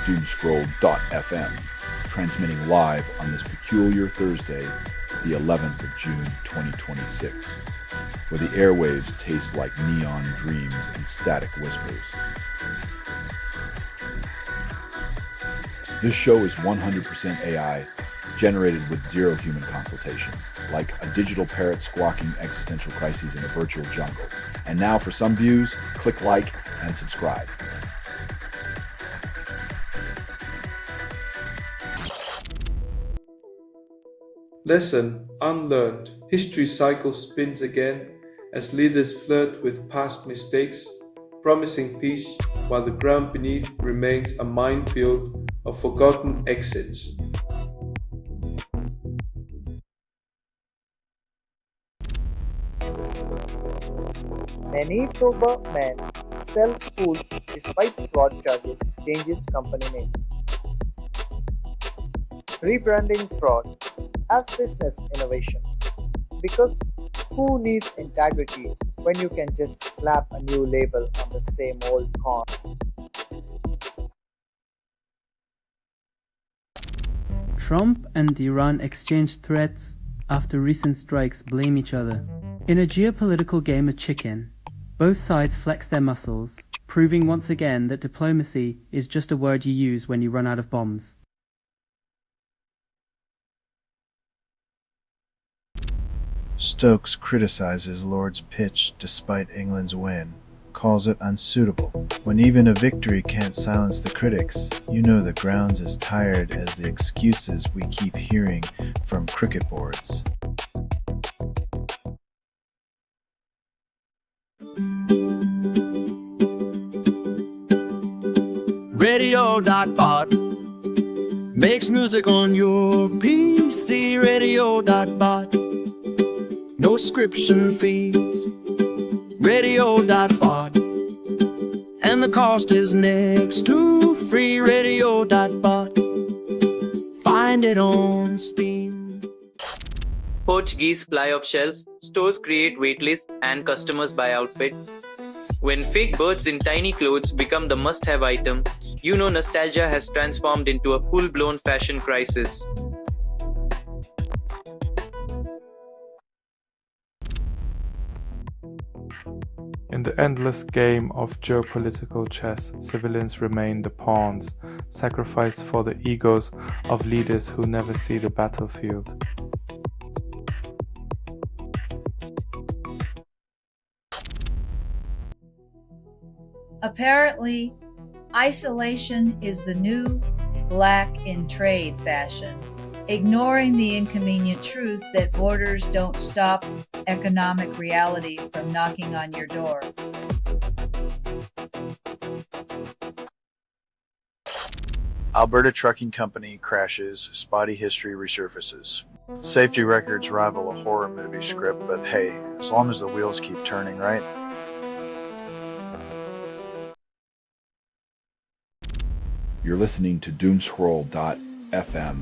Doomscroll.fm, transmitting live on this peculiar Thursday, the 11th of June 2026, where the airwaves taste like neon dreams and static whispers. This show is 100% AI, generated with zero human consultation, like a digital parrot squawking existential crises in a virtual jungle. And now for some views, click like and subscribe. Lesson unlearned. History cycle spins again as leaders flirt with past mistakes, promising peace while the ground beneath remains a minefield of forgotten exits. Manitoba man sells fools despite fraud charges, changes company name. Rebranding fraud as business innovation. Because who needs integrity when you can just slap a new label on the same old con? Trump and Iran exchange threats after recent strikes blame each other. In a geopolitical game of chicken, both sides flex their muscles, proving once again that diplomacy is just a word you use when you run out of bombs. Stokes criticizes Lord's pitch despite England's win, calls it unsuitable. When even a victory can't silence the critics, you know the ground's as tired as the excuses we keep hearing from cricket boards. Radio.bot makes music on your PC. Radio.bot, no subscription fees. Radio.bot, and the cost is next to free. Radio.bot, find it on Steam. Portuguese fly-off shelves, stores create waitlists and customers buy outfit. When fake birds in tiny clothes become the must-have item, you know nostalgia has transformed into a full-blown fashion crisis. In the endless game of geopolitical chess, civilians remain the pawns, sacrificed for the egos of leaders who never see the battlefield. Apparently, isolation is the new black in trade fashion, ignoring the inconvenient truth that borders don't stop economic reality from knocking on your door. Alberta Trucking Company crashes, spotty history resurfaces. Safety records rival a horror movie script, but hey, as long as the wheels keep turning, right? You're listening to Doomscroll.fm,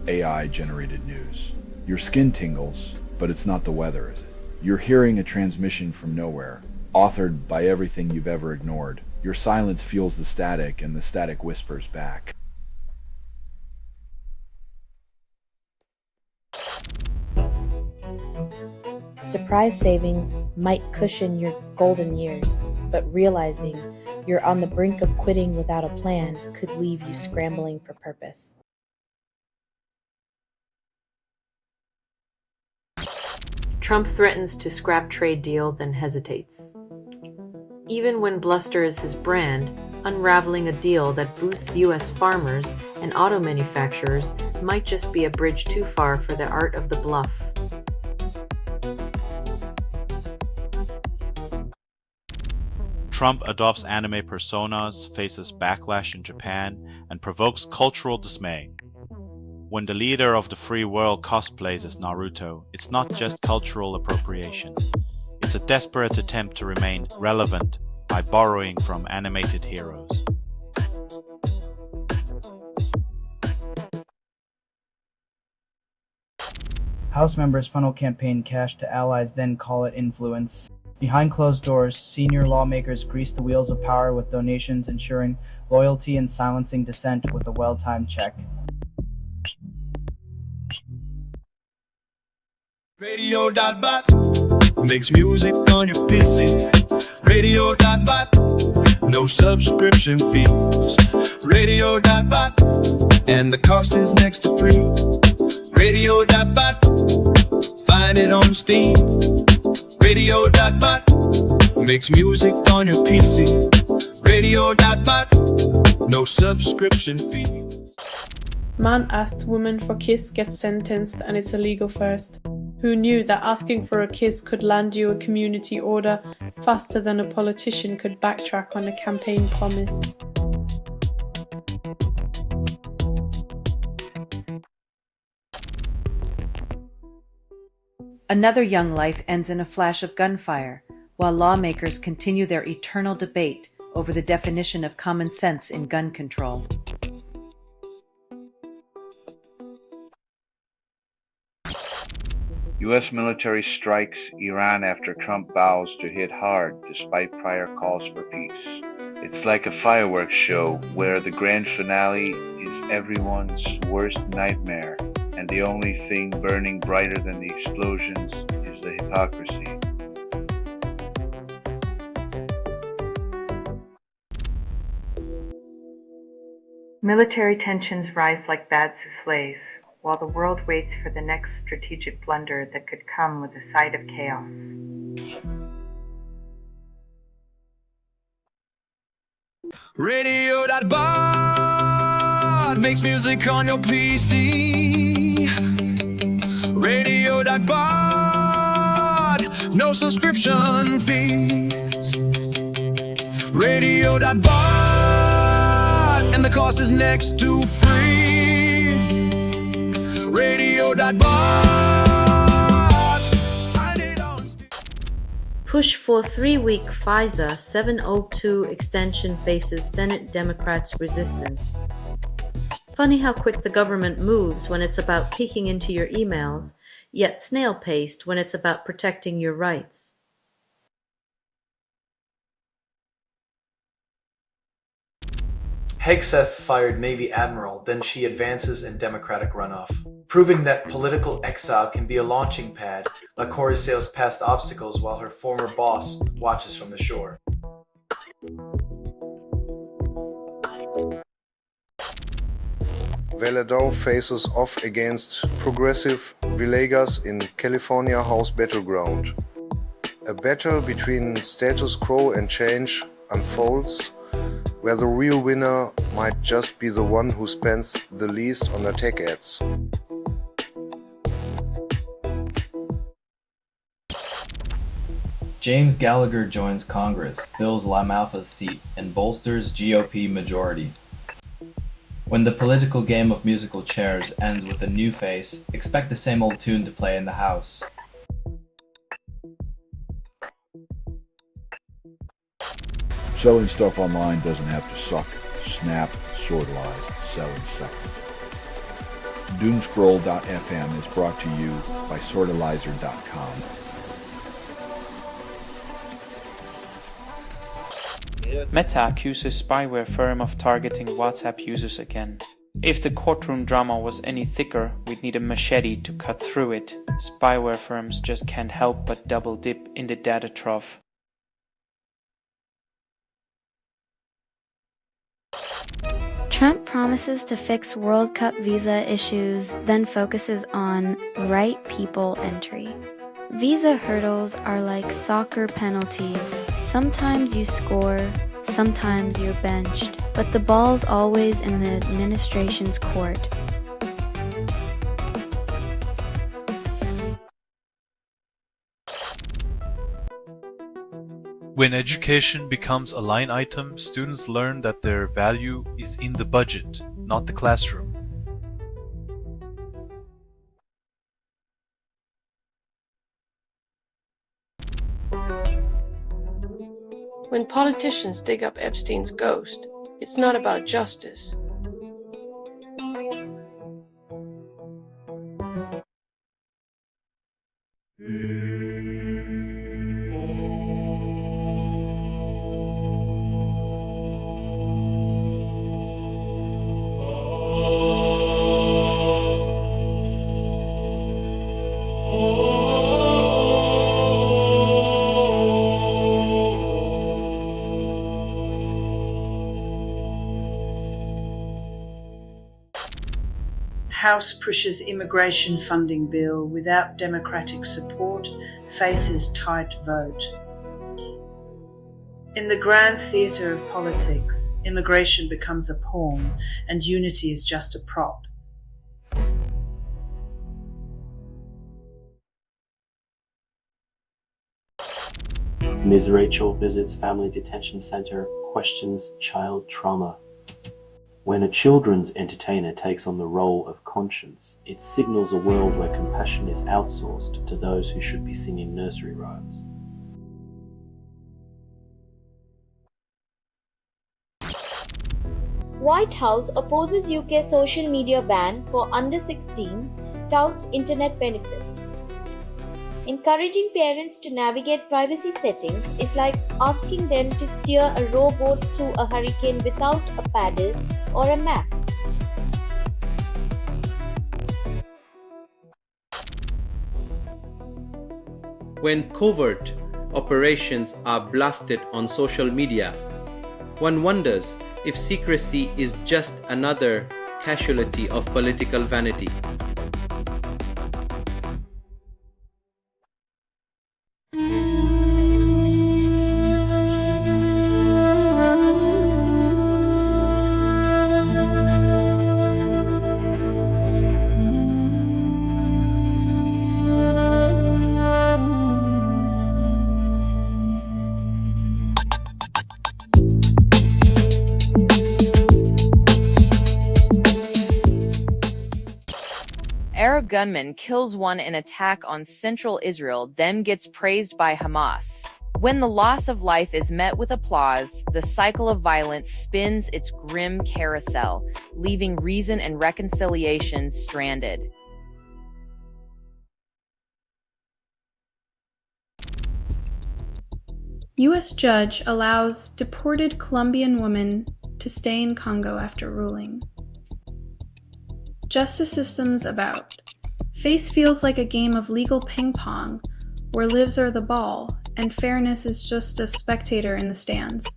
AI-generated news. Your skin tingles, but it's not the weather, is it? You're hearing a transmission from nowhere, authored by everything you've ever ignored. Your silence fuels the static, and the static whispers back. Surprise savings might cushion your golden years, but realizing you're on the brink of quitting without a plan could leave you scrambling for purpose. Trump threatens to scrap trade deal, then hesitates. Even when bluster is his brand, unraveling a deal that boosts U.S. farmers and auto manufacturers might just be a bridge too far for the art of the bluff. Trump adopts anime personas, faces backlash in Japan, and provokes cultural dismay. When the leader of the free world cosplays as Naruto, it's not just cultural appropriation. It's a desperate attempt to remain relevant by borrowing from animated heroes. House members funnel campaign cash to allies, then call it influence. Behind closed doors, senior lawmakers grease the wheels of power with donations, ensuring loyalty and silencing dissent with a well-timed check. Radio.bot makes music on your PC. Radio.bot, no subscription fees. Radio.bot, and the cost is next to free. Radio.bot, find it on Steam. Radio.bot makes music on your PC. Radio.bot, no subscription fee. Man asked woman for kiss gets sentenced and it's illegal first. Who knew that asking for a kiss could land you a community order faster than a politician could backtrack on a campaign promise? Another young life ends in a flash of gunfire, while lawmakers continue their eternal debate over the definition of common sense in gun control. U.S. military strikes Iran after Trump vows to hit hard despite prior calls for peace. It's like a fireworks show where the grand finale is everyone's worst nightmare, and the only thing burning brighter than the explosions is the hypocrisy. Military tensions rise like bad soufflés, while the world waits for the next strategic blunder that could come with a side of chaos. Radio.bot makes music on your PC. Radio.bot, no subscription fees. Radio.bot, and the cost is next to free. Radio.bot, find it on Steam. Push for 3-week FISA 702 extension faces Senate Democrats' resistance. Funny how quick the government moves when it's about peeking into your emails, yet snail-paced when it's about protecting your rights. Hegseth fired Navy Admiral, then she advances in Democratic runoff. Proving that political exile can be a launching pad, LaCour sails past obstacles while her former boss watches from the shore. Valadao faces off against progressive Villegas in California House Battleground. A battle between status quo and change unfolds, where the real winner might just be the one who spends the least on attack ads. James Gallagher joins Congress, fills La Malfa's seat, and bolsters GOP majority. When the political game of musical chairs ends with a new face, expect the same old tune to play in the House. Selling stuff online doesn't have to suck. Snap, sortalize, sell in seconds. Doomscroll.fm is brought to you by sortalizer.com. Meta accuses spyware firm of targeting WhatsApp users again. If the courtroom drama was any thicker, we'd need a machete to cut through it. Spyware firms just can't help but double dip in the data trough. Trump promises to fix World Cup visa issues, then focuses on right people entry. Visa hurdles are like soccer penalties. Sometimes you score, sometimes you're benched, but the ball's always in the administration's court. When education becomes a line item, students learn that their value is in the budget, not the classroom. When politicians dig up Epstein's ghost, it's not about justice. House pushes immigration funding bill without Democratic support, faces tight vote. In the grand theatre of politics, immigration becomes a pawn and unity is just a prop. Ms. Rachel visits family detention center, questions child trauma. When a children's entertainer takes on the role of conscience, it signals a world where compassion is outsourced to those who should be singing nursery rhymes. White House opposes UK social media ban for under 16s, touts internet benefits. Encouraging parents to navigate privacy settings is like asking them to steer a rowboat through a hurricane without a paddle or a map. When covert operations are blasted on social media, one wonders if secrecy is just another casualty of political vanity. Arab gunman kills one in attack on central Israel, then gets praised by Hamas. When the loss of life is met with applause, the cycle of violence spins its grim carousel, leaving reason and reconciliation stranded. U.S. judge allows deported Colombian woman to stay in Congo after ruling. Justice system's about. Face feels like a game of legal ping pong, where lives are the ball, and fairness is just a spectator in the stands.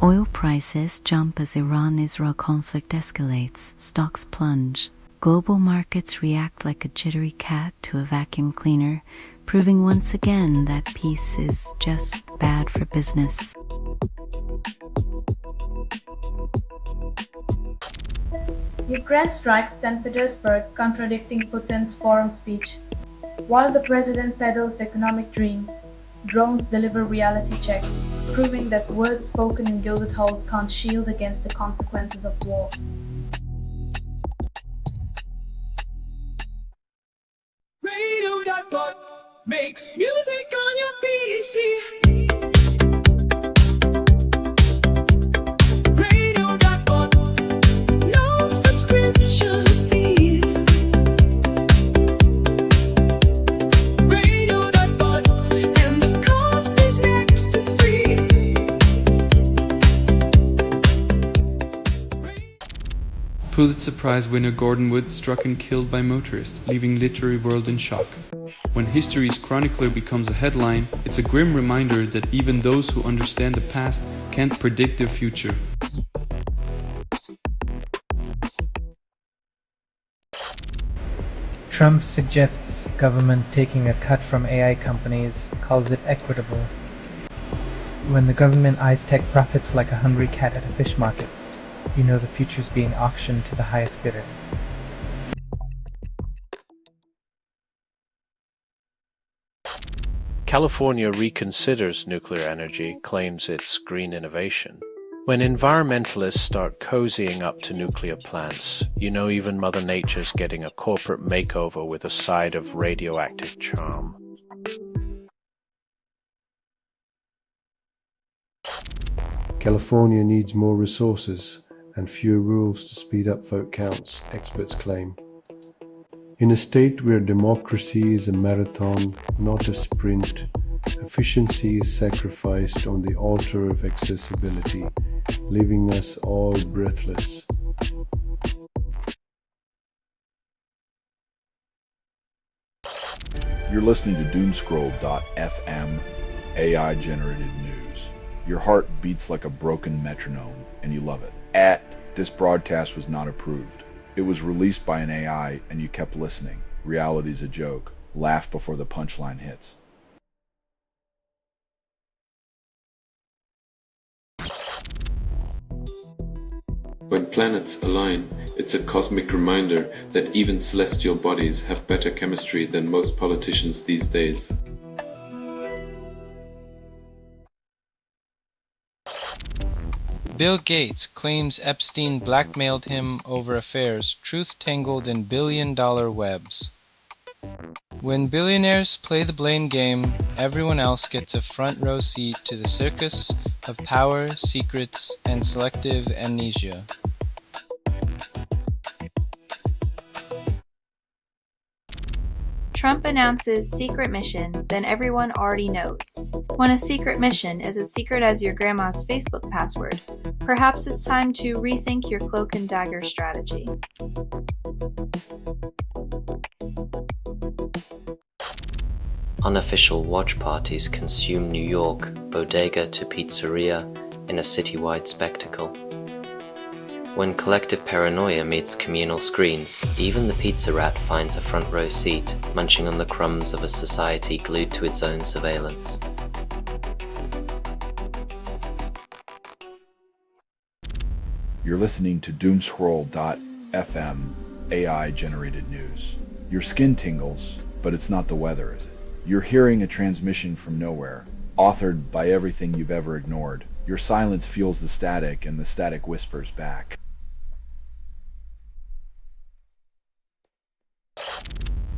Oil prices jump as Iran-Israel conflict escalates, stocks plunge. Global markets react like a jittery cat to a vacuum cleaner, proving once again that peace is just bad for business. Ukraine strikes St. Petersburg, contradicting Putin's forum speech. While the president peddles economic dreams, drones deliver reality checks, proving that words spoken in gilded halls can't shield against the consequences of war. Radio.bot makes music on your PC. Radio.bot, no subscription fees. Radio.bot, and the cost is next to free. Pulitzer Prize winner Gordon Wood struck and killed by motorists, leaving literary world in shock. When history's chronicler becomes a headline, it's a grim reminder that even those who understand the past can't predict their future. Trump suggests government taking a cut from AI companies, calls it equitable. When the government eyes tech profits like a hungry cat at a fish market, you know the future's being auctioned to the highest bidder. California reconsiders nuclear energy, claims it's green innovation. When environmentalists start cozying up to nuclear plants, you know even Mother Nature's getting a corporate makeover with a side of radioactive charm. California needs more resources and fewer rules to speed up vote counts, experts claim. In a state where democracy is a marathon, not a sprint, efficiency is sacrificed on the altar of accessibility, leaving us all breathless. You're listening to Doomscroll.fm, AI-generated news. Your heart beats like a broken metronome, and you love it. This broadcast was not approved. It was released by an AI, and you kept listening. Reality's a joke. Laugh before the punchline hits. When planets align, it's a cosmic reminder that even celestial bodies have better chemistry than most politicians these days. Bill Gates claims Epstein blackmailed him over affairs truth tangled in billion-dollar webs. When billionaires play the blame game, everyone else gets a front row seat to the circus of power, secrets, and selective amnesia. Trump announces secret mission, then everyone already knows. When a secret mission is as secret as your grandma's Facebook password, perhaps it's time to rethink your cloak and dagger strategy. Unofficial watch parties consume New York, bodega to pizzeria, in a citywide spectacle. When collective paranoia meets communal screens, even the pizza rat finds a front row seat, munching on the crumbs of a society glued to its own surveillance. You're listening to Doomscroll.fm AI-generated news. Your skin tingles, but it's not the weather, is it? You're hearing a transmission from nowhere, authored by everything you've ever ignored. Your silence fuels the static, and the static whispers back.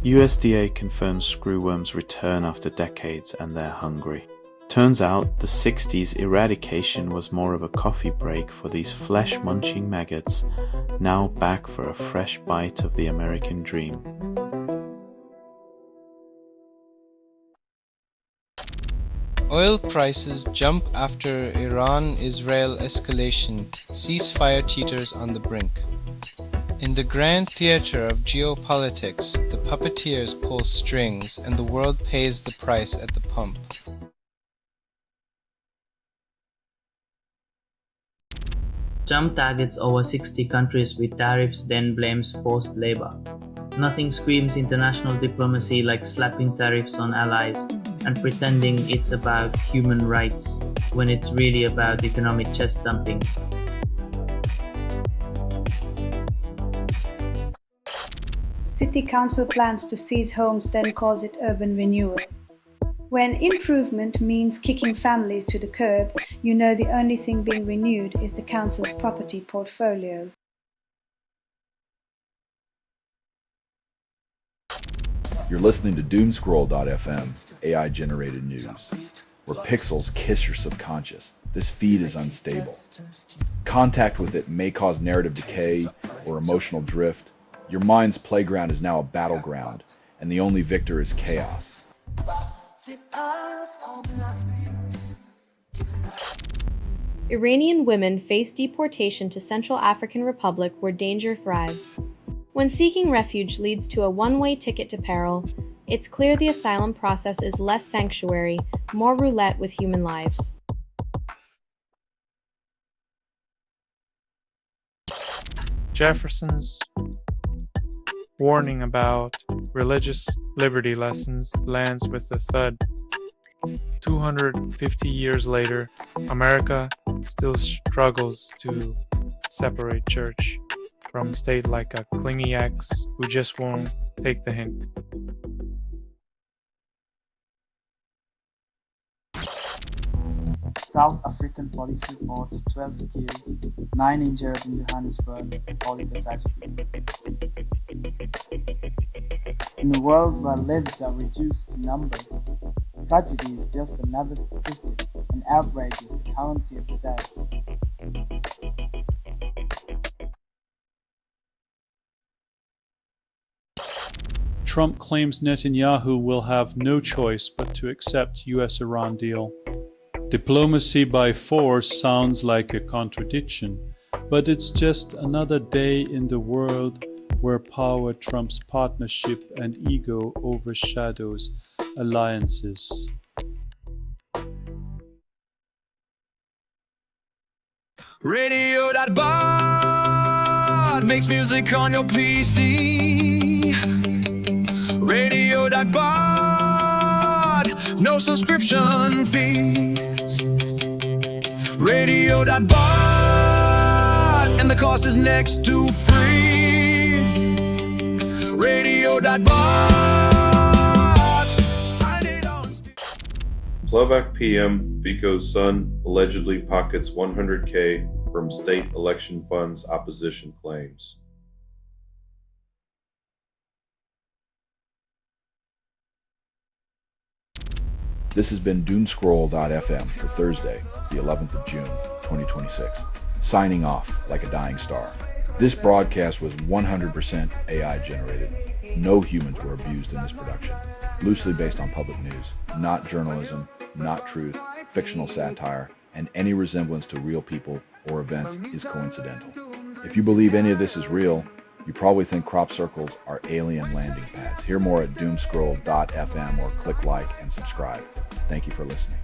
USDA confirms screwworms return after decades and they're hungry. Turns out the 60s eradication was more of a coffee break for these flesh-munching maggots, now back for a fresh bite of the American dream. Oil prices jump after Iran-Israel escalation, ceasefire teeters on the brink. In the grand theater of geopolitics, the puppeteers pull strings and the world pays the price at the pump. Trump targets over 60 countries with tariffs, then blames forced labor. Nothing screams international diplomacy like slapping tariffs on allies and pretending it's about human rights when it's really about economic chest thumping. City council plans to seize homes then calls it urban renewal. When improvement means kicking families to the curb, you know the only thing being renewed is the council's property portfolio. You're listening to Doomscroll.fm AI-generated news, where pixels kiss your subconscious. This feed is unstable. Contact with it may cause narrative decay or emotional drift. Your mind's playground is now a battleground, and the only victor is chaos. Iranian women face deportation to Central African Republic where danger thrives. When seeking refuge leads to a one-way ticket to peril, it's clear the asylum process is less sanctuary, more roulette with human lives. Jefferson's warning about religious liberty lessons lands with a thud. 250 years later, America still struggles to separate church from state like a clingy ex who just won't take the hint. South African police report 12 killed, 9 injured in Johannesburg, all in the tragedy. In a world where lives are reduced to numbers, tragedy is just another statistic, and outrage is the currency of the day. Trump claims Netanyahu will have no choice but to accept US-Iran deal. Diplomacy by force sounds like a contradiction, but it's just another day in the world where power trumps partnership and ego overshadows alliances. Radio.bot makes music on your PC. Radio.bot, no subscription fees. Radio.bot, and the cost is next to free. Radio.bot, find it on Steam. Slovak PM Fico's son allegedly pockets $100K from state election funds opposition claims. This has been Doomscroll.fm for Thursday, the 11th of June, 2026. Signing off like a dying star. This broadcast was 100% AI generated. No humans were abused in this production. Loosely based on public news, not journalism, not truth, fictional satire, and any resemblance to real people or events is coincidental. If you believe any of this is real, you probably think crop circles are alien landing pads. Hear more at doomscroll.fm or click like and subscribe. Thank you for listening.